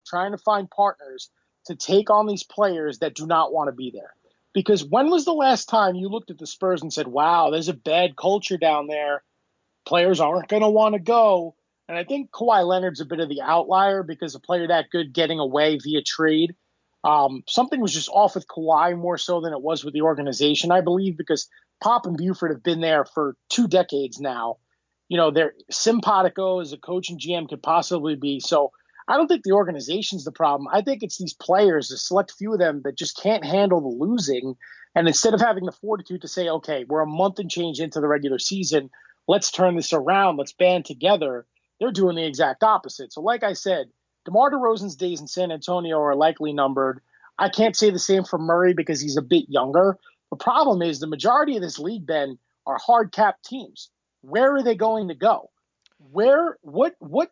trying to find partners to take on these players that do not want to be there. Because when was the last time you looked at the Spurs and said, wow, there's a bad culture down there. Players aren't going to want to go. And I think Kawhi Leonard's a bit of the outlier because a player that good getting away via trade. Something was just off with Kawhi more so than it was with the organization, I believe, because Pop and Buford have been there for 2 decades now. You know, they're simpatico as a coach and GM could possibly be. So I don't think the organization's the problem. I think it's these players, a select few of them, that just can't handle the losing. And instead of having the fortitude to say, okay, we're a month and change into the regular season, let's turn this around, let's band together, they're doing the exact opposite. So like I said, DeMar DeRozan's days in San Antonio are likely numbered. I can't say the same for Murray because he's a bit younger. The problem is the majority of this league, Ben, are hard cap teams. Where are they going to go? What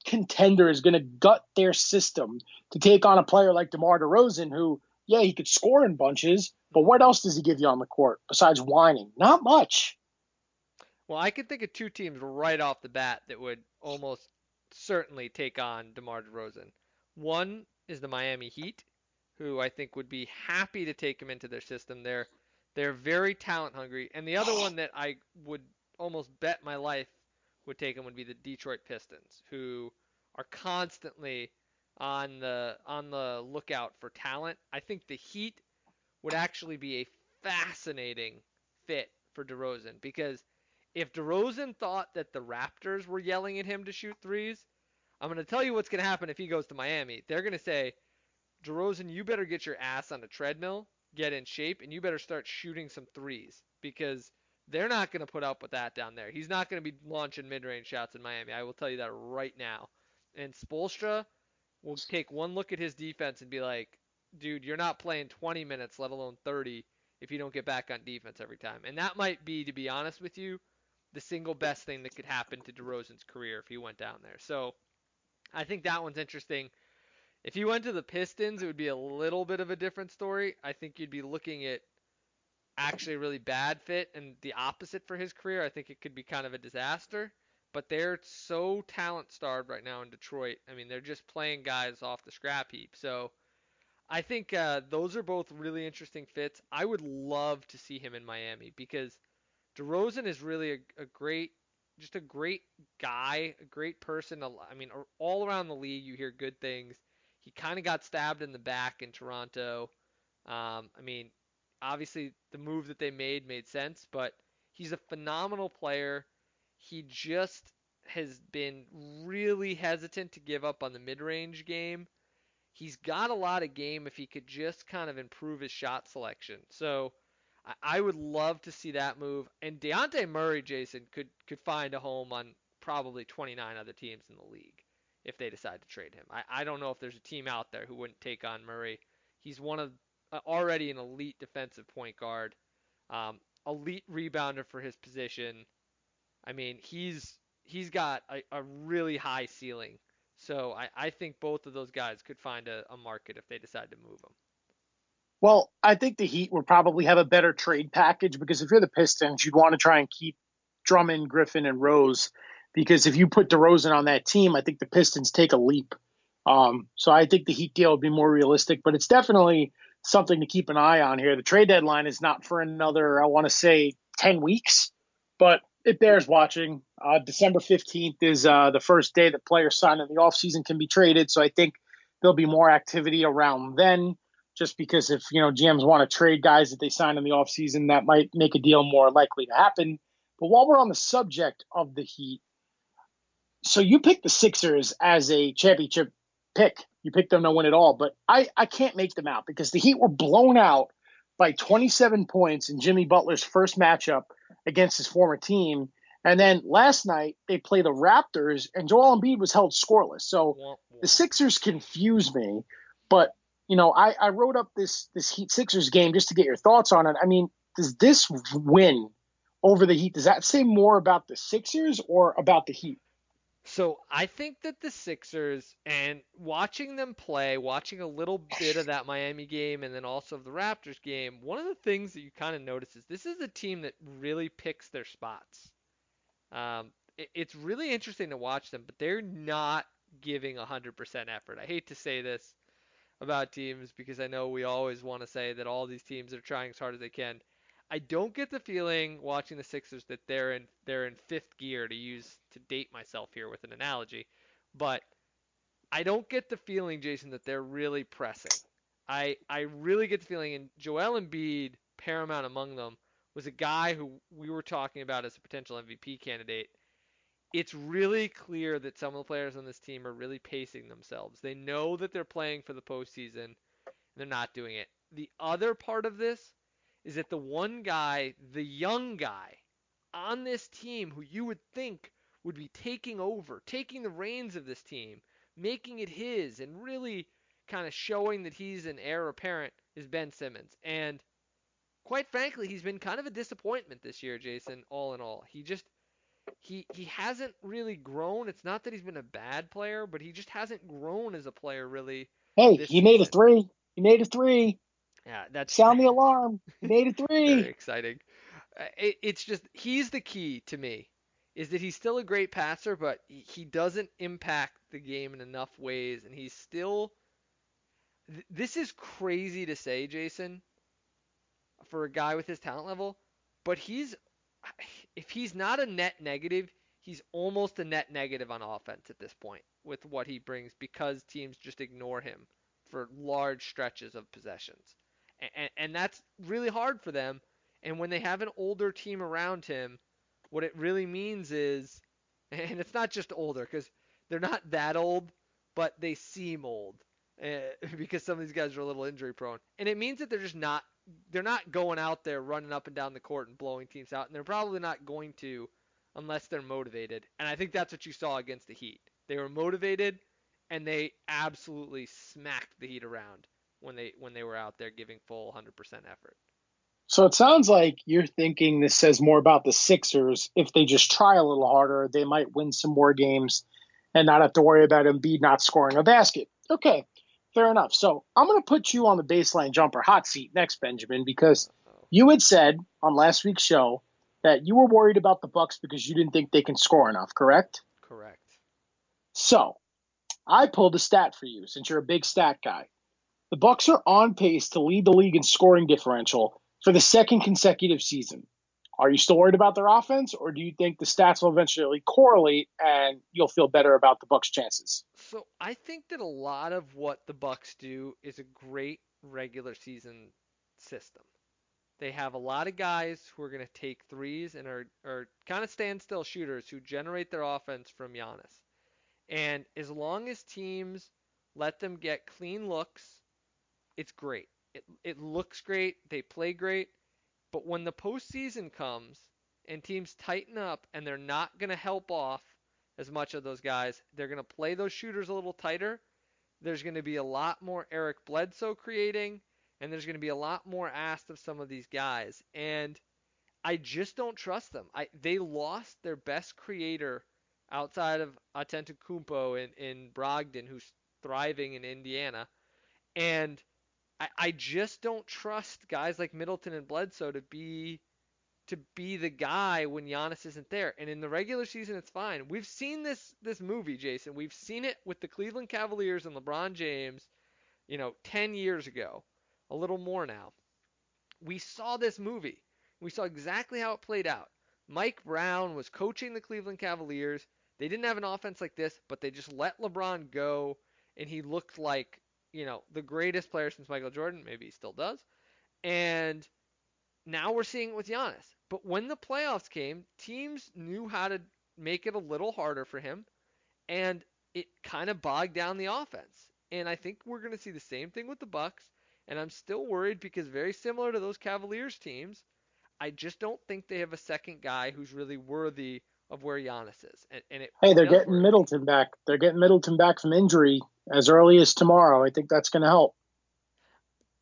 contender is going to gut their system to take on a player like DeMar DeRozan who, yeah, he could score in bunches, but what else does he give you on the court besides whining? Not much. Well, I could think of 2 teams right off the bat that would almost certainly take on DeMar DeRozan. One is the Miami Heat, who I think would be happy to take him into their system. They're very talent hungry, and the other one that I would almost bet my life would take him would be the Detroit Pistons, who are constantly on the lookout for talent. I think the Heat would actually be a fascinating fit for DeRozan because if DeRozan thought that the Raptors were yelling at him to shoot threes, I'm going to tell you what's going to happen if he goes to Miami. They're going to say, DeRozan, you better get your ass on a treadmill, get in shape, and you better start shooting some threes because they're not going to put up with that down there. He's not going to be launching mid-range shots in Miami. I will tell you that right now. And Spoelstra will take one look at his defense and be like, dude, you're not playing 20 minutes, let alone 30, if you don't get back on defense every time. And that might be, to be honest with you, the single best thing that could happen to DeRozan's career if he went down there. So I think that one's interesting. If he went to the Pistons, it would be a little bit of a different story. I think you'd be looking at actually a really bad fit and the opposite for his career. I think it could be kind of a disaster. But they're so talent starved right now in Detroit. I mean, they're just playing guys off the scrap heap. So I think those are both really interesting fits. I would love to see him in Miami because DeRozan is really a great, just a great guy, a great person. I mean, all around the league, you hear good things. He kind of got stabbed in the back in Toronto. I mean, obviously the move that they made sense, but he's a phenomenal player. He just has been really hesitant to give up on the mid-range game. He's got a lot of game if he could just kind of improve his shot selection. So I would love to see that move. And Deontay Murray, Jason, could find a home on probably 29 other teams in the league if they decide to trade him. I don't know if there's a team out there who wouldn't take on Murray. He's one of already an elite defensive point guard, elite rebounder for his position. I mean, he's got a really high ceiling. So I think both of those guys could find a market if they decide to move him. Well, I think the Heat would probably have a better trade package because if you're the Pistons, you'd want to try and keep Drummond, Griffin, and Rose because if you put DeRozan on that team, I think the Pistons take a leap. So I think the Heat deal would be more realistic, but it's definitely something to keep an eye on here. The trade deadline is not for another, I want to say, 10 weeks, but it bears watching. December 15th is the first day that players signed in the offseason can be traded, so I think there'll be more activity around then just because if GMs want to trade guys that they signed in the offseason, that might make a deal more likely to happen. But while we're on the subject of the Heat, so you picked the Sixers as a championship pick. You picked them to win it all, but I can't make them out because the Heat were blown out by 27 points in Jimmy Butler's first matchup against his former team. And then last night they play the Raptors and Joel Embiid was held scoreless. So the Sixers confuse me, but I wrote up this Heat Sixers game just to get your thoughts on it. I mean, does this win over the Heat, does that say more about the Sixers or about the Heat? So I think that the Sixers and watching them play, watching a little bit of that Miami game and then also of the Raptors game, one of the things that you kind of notice is this is a team that really picks their spots. It's really interesting to watch them, but they're not giving 100% effort. I hate to say this about teams because I know we always want to say that all these teams are trying as hard as they can. I don't get the feeling watching the Sixers that they're in fifth gear, to date myself here with an analogy, but I don't get the feeling, Jason, that they're really pressing. I really get the feeling, and Joel Embiid, paramount among them, was a guy who we were talking about as a potential MVP candidate. It's really clear that some of the players on this team are really pacing themselves. They know that they're playing for the postseason, and they're not doing it. The other part of this is that the one guy, the young guy on this team who you would think would be taking over, taking the reins of this team, making it his, and really kind of showing that he's an heir apparent is Ben Simmons. And quite frankly, he's been kind of a disappointment this year, Jason, all in all. He hasn't really grown. It's not that he's been a bad player, but he just hasn't grown as a player really Hey, this he made a season. three. He made a three. Yeah, that's Sound the alarm. He made a very three. exciting. It's just he's the key to me, is that he's still a great passer, but he doesn't impact the game in enough ways, and he's still. This is crazy to say, Jason, for a guy with his talent level, but if he's not a net negative, he's almost a net negative on offense at this point with what he brings because teams just ignore him for large stretches of possessions. And that's really hard for them. And when they have an older team around him, what it really means is, and it's not just older because they're not that old, but they seem old because some of these guys are a little injury prone. And it means that they're not going out there running up and down the court and blowing teams out, and they're probably not going to unless they're motivated. And I think that's what you saw against the Heat. They were motivated, and they absolutely smacked the Heat around when they were out there giving full 100% effort. So it sounds like you're thinking this says more about the Sixers. If they just try a little harder, they might win some more games and not have to worry about Embiid not scoring a basket. Okay, fair enough. So I'm going to put you on the baseline jumper hot seat next, Benjamin, because Uh-oh. you had said on last week's show that you were worried about the Bucks because you didn't think they can score enough, correct? Correct. So I pulled a stat for you since you're a big stat guy. The Bucks are on pace to lead the league in scoring differential for the second consecutive season. Are you still worried about their offense, or do you think the stats will eventually correlate and you'll feel better about the Bucks' chances? So I think that a lot of what the Bucks do is a great regular season system. They have a lot of guys who are going to take threes and are kind of standstill shooters who generate their offense from Giannis. And as long as teams let them get clean looks, it's great. It looks great. They play great. But when the postseason comes and teams tighten up and they're not going to help off as much of those guys, they're going to play those shooters a little tighter. There's going to be a lot more Eric Bledsoe creating, and there's going to be a lot more asked of some of these guys. And I just don't trust them. They lost their best creator outside of Antetokounmpo in Brogdon, who's thriving in Indiana. And I just don't trust guys like Middleton and Bledsoe to be the guy when Giannis isn't there. And in the regular season, it's fine. We've seen this movie, Jason. We've seen it with the Cleveland Cavaliers and LeBron James, 10 years ago, a little more now. We saw this movie. We saw exactly how it played out. Mike Brown was coaching the Cleveland Cavaliers. They didn't have an offense like this, but they just let LeBron go, and he looked like, the greatest player since Michael Jordan. Maybe he still does. And now we're seeing it with Giannis. But when the playoffs came, teams knew how to make it a little harder for him, and it kind of bogged down the offense. And I think we're going to see the same thing with the Bucks. And I'm still worried because very similar to those Cavaliers teams, I just don't think they have a second guy who's really worthy of where Giannis is. And Hey, it they're does getting worry me. Middleton back. They're getting Middleton back from injury as early as tomorrow. I think that's going to help.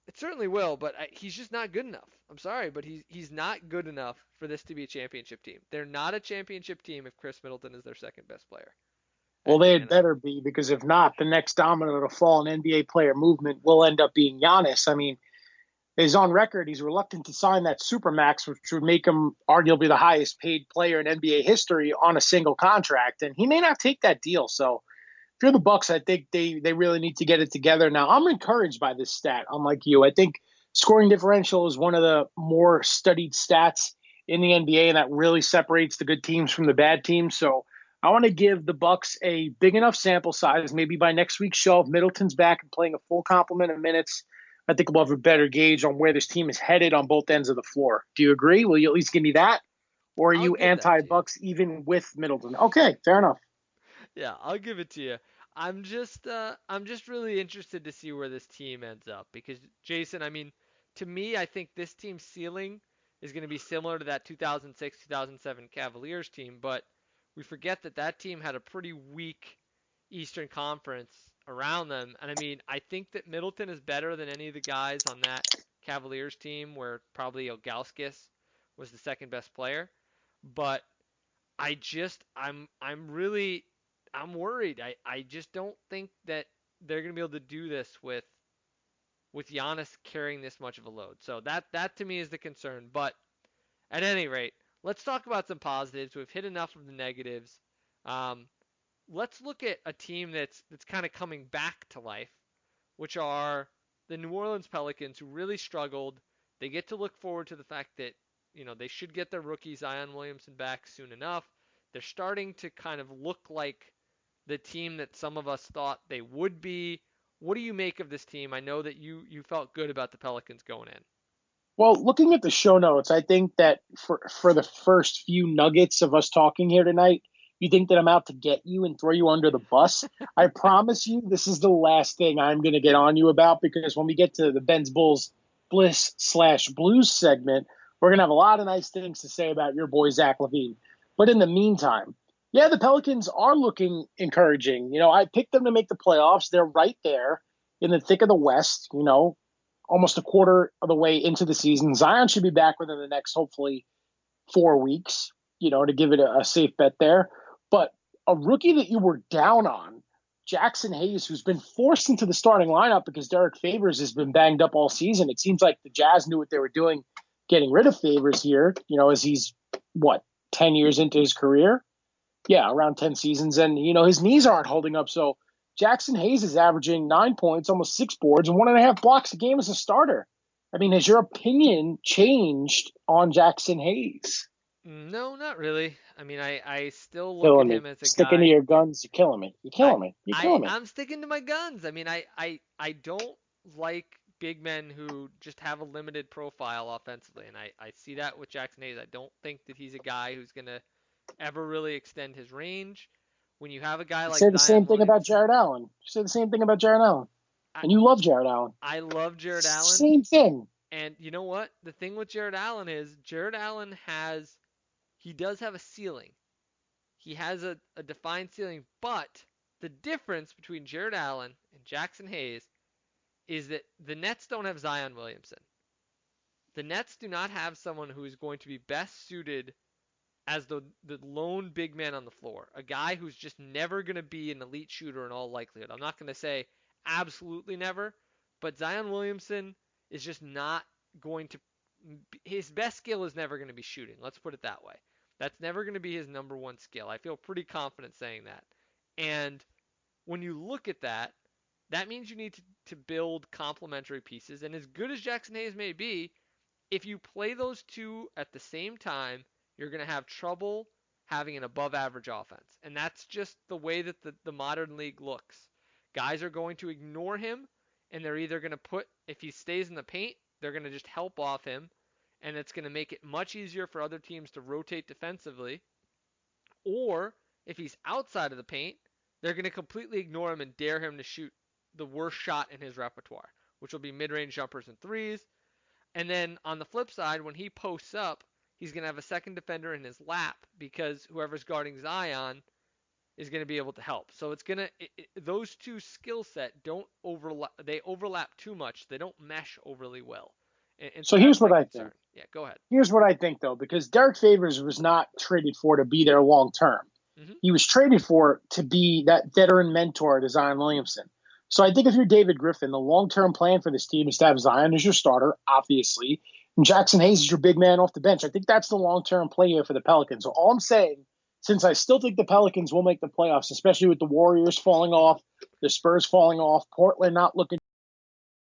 It certainly will, but he's just not good enough. I'm sorry, but he's not good enough for this to be a championship team. They're not a championship team if Chris Middleton is their second best player. Well, they had And better be because if not, the next domino to fall in NBA player movement will end up being Giannis. I mean, he's on record. He's reluctant to sign that supermax, which would make him arguably the highest paid player in NBA history on a single contract, and he may not take that deal. So you're the Bucks, I think they really need to get it together. Now, I'm encouraged by this stat, unlike you. I think scoring differential is one of the more studied stats in the NBA, and that really separates the good teams from the bad teams. So I want to give the Bucks a big enough sample size. Maybe by next week's show, if Middleton's back and playing a full complement of minutes, I think we'll have a better gauge on where this team is headed on both ends of the floor. Do you agree? Will you at least give me that? Or are I'll you give that to you. anti-Bucks even with Middleton? Okay, fair enough. Yeah, I'll give it to you. I'm just really interested to see where this team ends up because Jason, I mean, to me, I think this team's ceiling is going to be similar to that 2006-2007 Cavaliers team, but we forget that that team had a pretty weak Eastern Conference around them. And I mean, I think that Middleton is better than any of the guys on that Cavaliers team where probably Ilgauskas was the second best player, but I'm worried. I just don't think that they're gonna be able to do this with Giannis carrying this much of a load. So that to me is the concern. But at any rate, let's talk about some positives. We've hit enough of the negatives. Um, let's look at a team that's kind of coming back to life, which are the New Orleans Pelicans, who really struggled. They get to look forward to the fact that they should get their rookie Zion Williamson back soon enough. They're starting to kind of look like the team that some of us thought they would be. What do you make of this team? I know that you felt good about the Pelicans going in. Well, looking at the show notes, I think that for the first few nuggets of us talking here tonight, you think that I'm out to get you and throw you under the bus. I promise you, this is the last thing I'm going to get on you about because when we get to the Ben's Bulls Bliss slash Blues segment, we're going to have a lot of nice things to say about your boy Zach LaVine. But in the meantime, yeah, the Pelicans are looking encouraging. I picked them to make the playoffs. They're right there in the thick of the West. Almost a quarter of the way into the season. Zion should be back within the next, hopefully, 4 weeks, to give it a safe bet there. But a rookie that you were down on, Jackson Hayes, who's been forced into the starting lineup because Derek Favors has been banged up all season. It seems like the Jazz knew what they were doing getting rid of Favors here, as he's, 10 years into his career? Yeah, around 10 seasons. And, his knees aren't holding up. So Jackson Hayes is averaging 9 points, almost 6 boards, and 1.5 blocks a game as a starter. I mean, has your opinion changed on Jackson Hayes? No, not really. I mean, I still look at Killing me. him as a Sticking to guy. your guns. You're killing me. You're I killing me. You're I killing me. I'm sticking to my guns. I mean, I don't like big men who just have a limited profile offensively, and I see that with Jackson Hayes. I don't think that he's a guy who's gonna ever really extend his range. When you have a guy You like say the Zion same thing about Williamson, Jared Allen. You say the same thing about Jared Allen. I And you love Jared Allen. I love Jared Allen, Same thing. and you know what? The thing with Jared Allen is Jared Allen he does have a ceiling. He has a defined ceiling, but the difference between Jared Allen and Jackson Hayes is that the Nets don't have Zion Williamson. The Nets do not have someone who is going to be best suited as the lone big man on the floor, a guy who's just never going to be an elite shooter in all likelihood. I'm not going to say absolutely never, but Zion Williamson is just not going to. His best skill is never going to be shooting. Let's put it that way. That's never going to be his number one skill. I feel pretty confident saying that. And when you look at that, that means you need to build complementary pieces. And as good as Jackson Hayes may be, if you play those two at the same time, you're going to have trouble having an above average offense. And that's just the way that the modern league looks. Guys are going to ignore him, and they're either going to if he stays in the paint, they're going to just help off him, and it's going to make it much easier for other teams to rotate defensively. Or if he's outside of the paint, they're going to completely ignore him and dare him to shoot the worst shot in his repertoire, which will be mid range jumpers and threes. And then on the flip side, when he posts up, he's going to have a second defender in his lap because whoever's guarding Zion is going to be able to help. So it's going to those two skill set don't overlap. They overlap too much. They don't mesh overly well. And So so here's that's what my I think. concern. Yeah, go ahead. Here's what I think, though, because Derek Favors was not traded for to be there long term. Mm-hmm. He was traded for to be that veteran mentor to Zion Williamson. So I think if you're David Griffin, the long-term plan for this team is to have Zion as your starter, obviously, and Jackson Hayes is your big man off the bench. I think that's the long-term play here for the Pelicans. So all I'm saying since I still think the Pelicans will make the playoffs, especially with the Warriors falling off, the Spurs falling off, Portland not looking